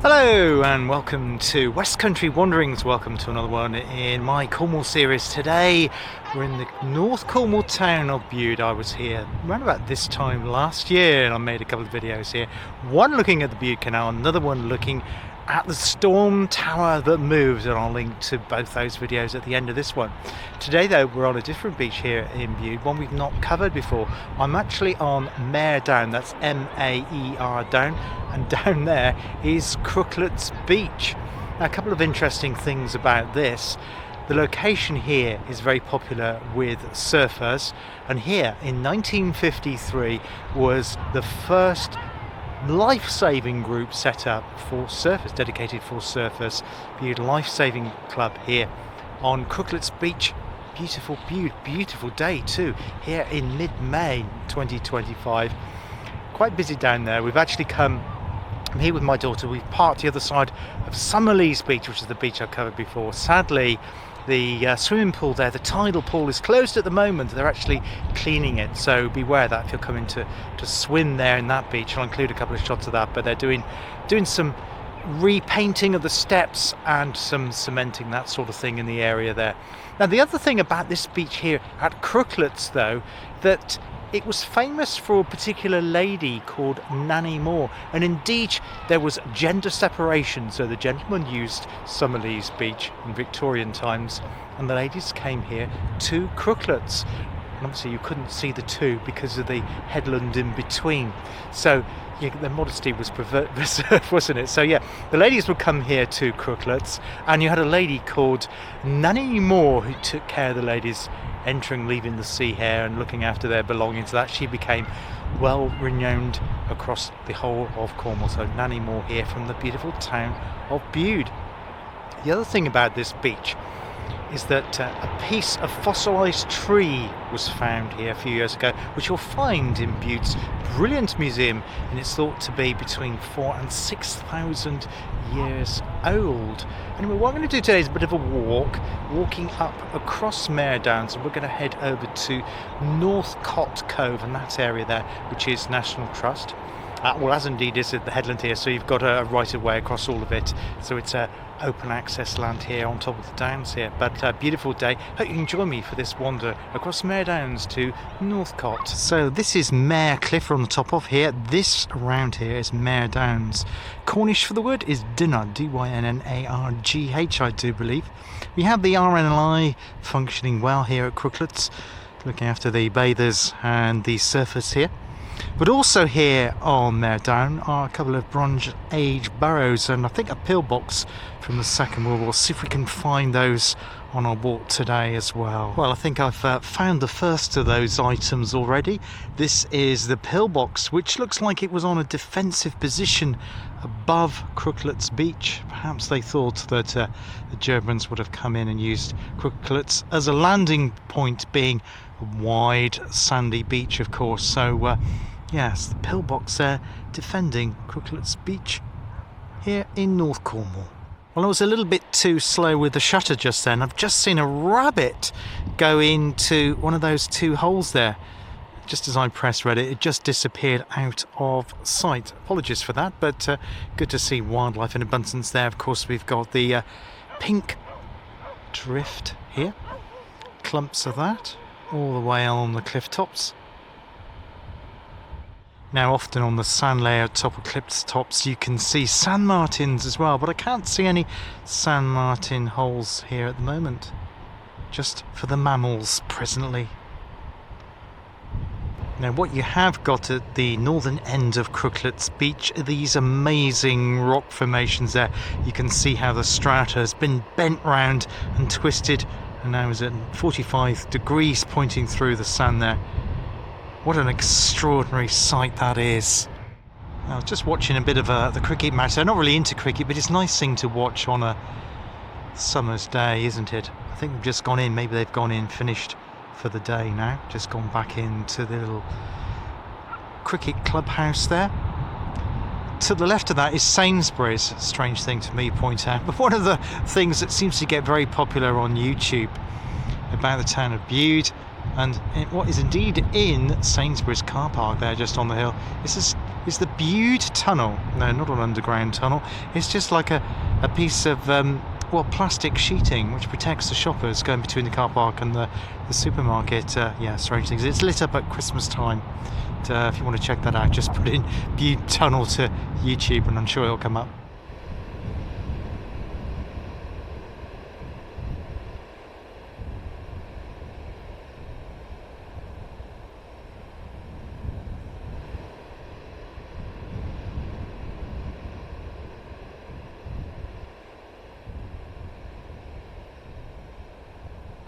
Hello and welcome to West Country Wanderings. Welcome to another one in my Cornwall series. Today we're in the North Cornwall town of Bude. I was here around about this time last year and I made a couple of videos here. One looking at the Bude Canal, another one looking at the storm tower that moves, and I'll link to both those videos at the end of this one. Today though, we're on a different beach here in Bude, one we've not covered before. I'm actually on Maer Down, that's M-A-E-R Down, and down there is Crooklets Beach. Now, a couple of interesting things about this. The location here is very popular with surfers, and here in 1953 was the first life-saving group set up for surfers, dedicated for surfers. Bude Life-Saving Club here on Crooklets Beach. Beautiful Bude, beautiful day too, here in mid-May 2025. Quite busy down there. We've actually I'm here with my daughter. We've parked the other side of Summerlees Beach, which is the beach I've covered before. Sadly, the swimming pool there, the tidal pool, is closed at the moment. They're actually cleaning it, so beware that if you're coming to swim there in that beach. I'll include a couple of shots of that, but they're doing some repainting of the steps and some cementing, that sort of thing in the area there. Now, the other thing about this beach here at Crooklets though, that it was famous for a particular lady called Nanny Moore, and indeed there was gender separation, so the gentlemen used Summerlees Beach in Victorian times and the ladies came here to Crooklets. And obviously you couldn't see the two because of the headland in between, so their modesty was preserved, wasn't it? So yeah, the ladies would come here to Crooklets, and you had a lady called Nanny Moore who took care of the ladies entering, leaving the sea here and looking after their belongings. That she became well renowned across the whole of Cornwall. So Nanny Moore here from the beautiful town of Bude. The other thing about this beach is that a piece of fossilised tree was found here a few years ago, which you'll find in Bude's brilliant museum, and it's thought to be between 4,000 and 6,000 years old. Anyway, what I'm going to do today is a bit of a walking up across Maer Downs, and we're going to head over to Northcott Cove and that area there, which is National Trust. Well, as indeed is at the headland here, so you've got a right of way across all of it, so it's a open access land here on top of the downs here. But beautiful day. Hope you can join me for this wander across Maer Downs to Northcott. So this is Maer Cliff we're on the top of here. This around here is Maer Downs. Cornish for the word is Dynnarg, D-Y-N-N-A-R-G-H, I do believe. We have the RNLI functioning well here at Crooklets, looking after the bathers and the surfers here. But also here on Maer Down are a couple of Bronze Age burrows and I think a pillbox from the Second World War. We'll see if we can find those on our walk today as well. Well, I think I've found the first of those items already. This is the pillbox, which looks like it was on a defensive position above Crooklets Beach. Perhaps they thought that the Germans would have come in and used Crooklets as a landing point, being a wide sandy beach, of course. So yes, the pillbox there defending Crooklets Beach here in North Cornwall. Well, I was a little bit too slow with the shutter just then. I've just seen a rabbit go into one of those two holes there. Just as I pressed red, it just disappeared out of sight. Apologies for that, but good to see wildlife in abundance there. Of course, we've got the pink drift here. Clumps of that all the way on the cliff tops. Now, often on the sand layer top of cliff tops you can see sand martins as well, but I can't see any sand martin holes here at the moment, just for the mammals presently. Now, what you have got at the northern end of Crooklets Beach are these amazing rock formations there. You can see how the strata has been bent round and twisted, and now is at 45 degrees pointing through the sand there. What an extraordinary sight that is. I was just watching a bit of the cricket match. I'm not really into cricket, but it's a nice thing to watch on a summer's day, isn't it? I think they've just gone in, maybe they've gone in, finished for the day now. Just gone back into the little cricket clubhouse there. To the left of that is Sainsbury's, strange thing to me to point out. But one of the things that seems to get very popular on YouTube about the town of Bude, and what is indeed in Sainsbury's car park there just on the hill, is this is the Bude tunnel. No, not an underground tunnel. It's just like a piece of well, plastic sheeting which protects the shoppers going between the car park and the supermarket. Yeah, strange things. It's lit up at Christmas time. If you want to check that out, just put in Bude tunnel to YouTube and I'm sure it'll come up.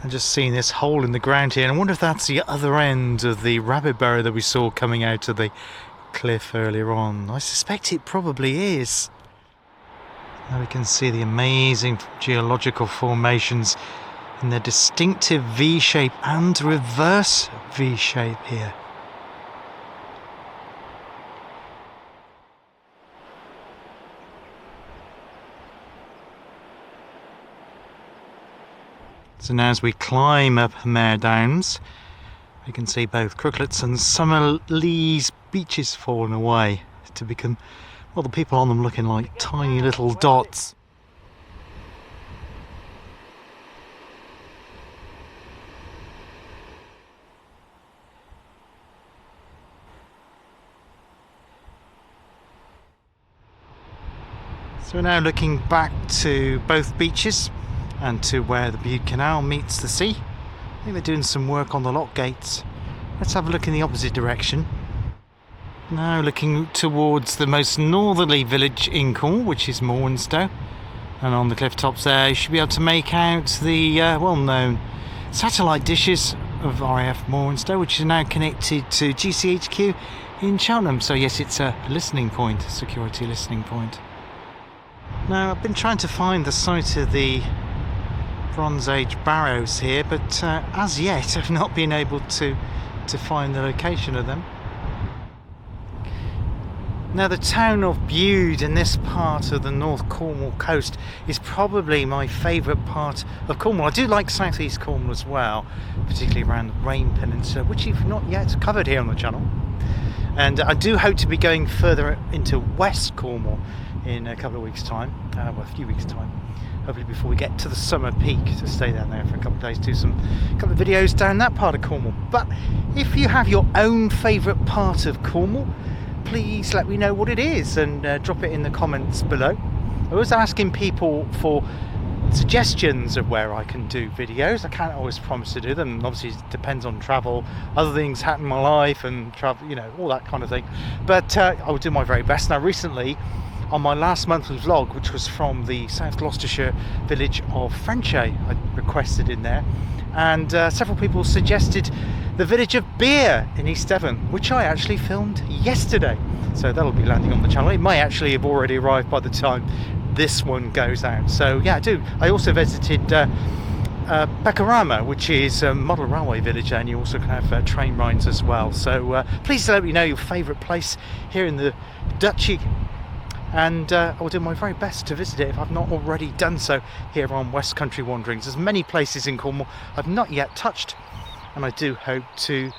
I'm just seeing this hole in the ground here, and I wonder if that's the other end of the rabbit burrow that we saw coming out of the cliff earlier on. I suspect it probably is. Now we can see the amazing geological formations in their distinctive V-shape and reverse V-shape here. So now as we climb up Mare Downs, we can see both Crooklets and Summerlees beaches falling away to become, well, the people on them looking like tiny little dots. So we're now looking back to both beaches and to where the Bude Canal meets the sea. I think they're doing some work on the lock gates. Let's have a look in the opposite direction. Now looking towards the most northerly village in Cornwall, which is Morwenstow. And on the cliff tops there you should be able to make out the well-known satellite dishes of RAF Morwenstow, which is now connected to GCHQ in Cheltenham. So yes, it's a listening point, a security listening point. Now I've been trying to find the site of the Bronze Age barrows here, but as yet I've not been able to find the location of them. Now the town of Bude in this part of the North Cornwall coast is probably my favourite part of Cornwall. I do like South East Cornwall as well, particularly around the Rain Peninsula, which you've not yet covered here on the channel. And I do hope to be going further into West Cornwall in a couple of weeks' time, well, a few weeks' time. Hopefully before we get to the summer peak, to stay down there for a couple of days, do a couple of videos down that part of Cornwall. But if you have your own favourite part of Cornwall, please let me know what it is and drop it in the comments below. I was asking people for suggestions of where I can do videos. I can't always promise to do them. Obviously it depends on travel, other things happen in my life and travel, you know, all that kind of thing. But I will do my very best. Now recently, on my last monthly vlog, which was from the South Gloucestershire village of Frenchay, I requested in there, and several people suggested the village of Beer in East Devon, which I actually filmed yesterday. So that'll be landing on the channel. It may actually have already arrived by the time this one goes out. So yeah, I also visited Pekarama, which is a model railway village, and you also can have train rides as well. So please let me know your favourite place here in the Duchy, and I will do my very best to visit it if I've not already done so here on West Country Wanderings. There's many places in Cornwall I've not yet touched, and I do hope to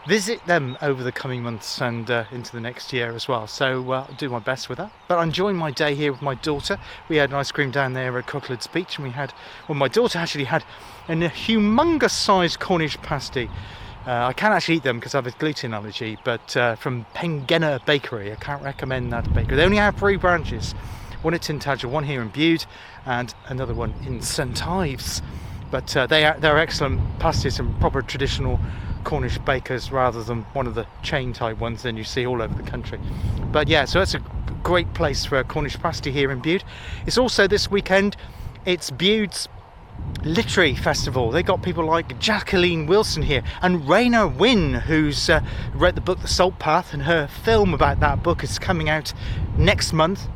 visit them over the coming months and into the next year as well. So I'll do my best with that. But I'm enjoying my day here with my daughter. We had an ice cream down there at Cockled's Beach, and we had, well, my daughter actually had a humongous sized Cornish pasty. I can't actually eat them because I have a gluten allergy, but from Pengenna Bakery, I can't recommend that bakery. They only have 3 branches, one at Tintagel, one here in Bude, and another one in St Ives. But they're excellent pasties and proper traditional Cornish bakers rather than one of the chain type ones that you see all over the country. But yeah, so that's a great place for a Cornish pasty here in Bude. It's also this weekend, it's Bude's Literary Festival. They got people like Jacqueline Wilson here and Raina Wynn, who's read the book The Salt Path, and her film about that book is coming out next month.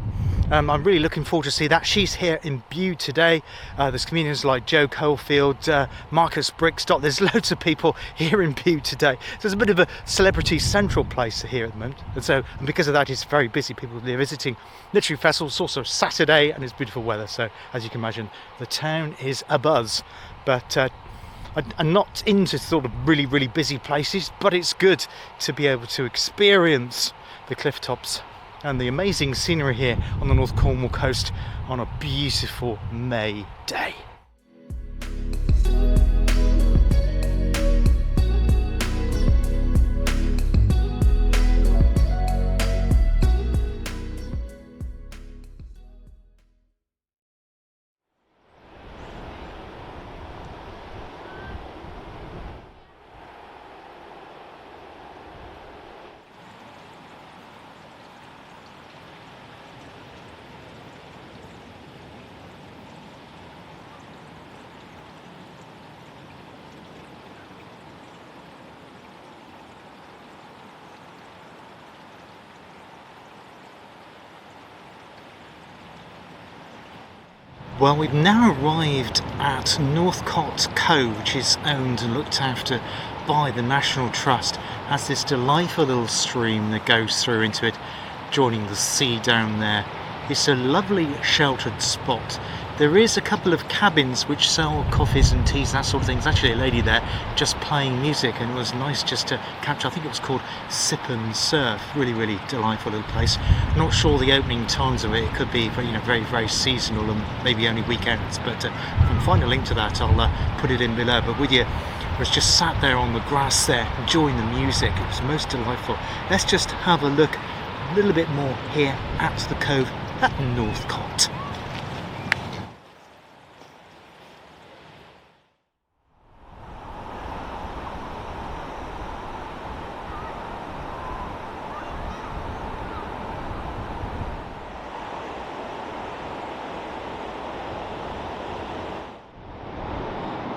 I'm really looking forward to see that. She's here in Bude today. There's comedians like Joe Cofield, Marcus Brickstock. There's loads of people here in Bude today. So it's a bit of a celebrity central place here at the moment. And because of that, it's very busy. People are visiting Literary Festival. It's also Saturday and it's beautiful weather. So as you can imagine, the town is abuzz. But I'm not into sort of really busy places, but it's good to be able to experience the cliff tops and the amazing scenery here on the North Cornwall coast on a beautiful May day. Well, we've now arrived at Northcott Cove, which is owned and looked after by the National Trust. Has this delightful little stream that goes through into it, joining the sea down there. It's a lovely sheltered spot. There is a couple of cabins which sell coffees and teas, that sort of thing. There's actually a lady there just playing music, and it was nice just to capture. I think it was called Sip and Surf. Really delightful little place. Not sure the opening times of it. It could be, you know, very seasonal and maybe only weekends. But if I can find a link to that, I'll put it in below. But with you, I was just sat there on the grass there, enjoying the music. It was most delightful. Let's just have a look a little bit more here at the cove at Northcott.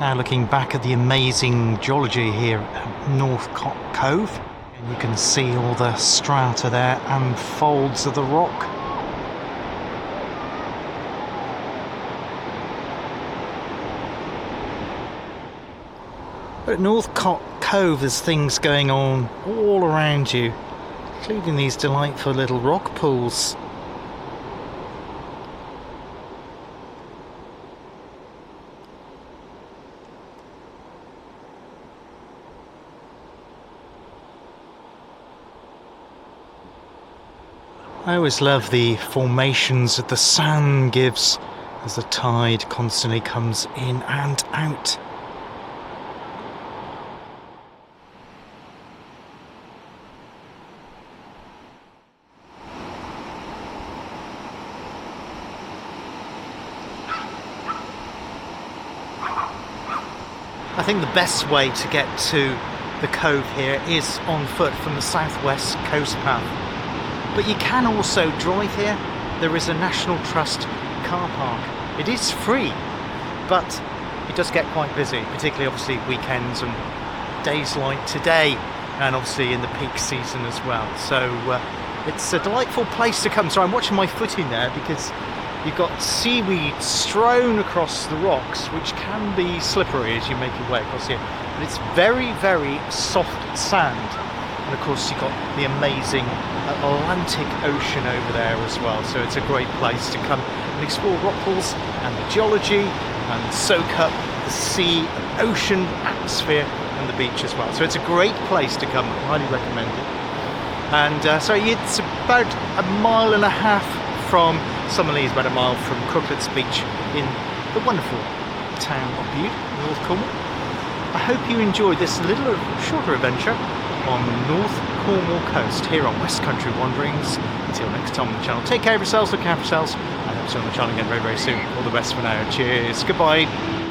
Now looking back at the amazing geology here at Northcott Cove, and you can see all the strata there and folds of the rock. But at Northcott Cove there's things going on all around you, including these delightful little rock pools. I always love the formations that the sand gives as the tide constantly comes in and out. I think the best way to get to the cove here is on foot from the southwest coast path. But you can also drive here. There is a National Trust car park. It is free, but it does get quite busy, particularly obviously weekends and days like today, and obviously in the peak season as well. So it's a delightful place to come. So I'm watching my footing there because you've got seaweed strewn across the rocks, which can be slippery as you make your way across here. But it's very soft sand. And of course you've got the amazing Atlantic Ocean over there as well, so it's a great place to come and explore rock pools and the geology and soak up the sea and ocean atmosphere and the beach as well. So it's a great place to come, highly recommend it. And so it's about 1.5 miles from Summerlees, about 1 mile from Crooklet's Beach in the wonderful town of Bude, North Cornwall. I hope you enjoyed this little shorter adventure on the North Cornwall coast here on West Country Wanderings. Until next time on the channel, take care of yourselves, look after yourselves, and I'll see you on the channel again very soon. All the best for now. Cheers, goodbye.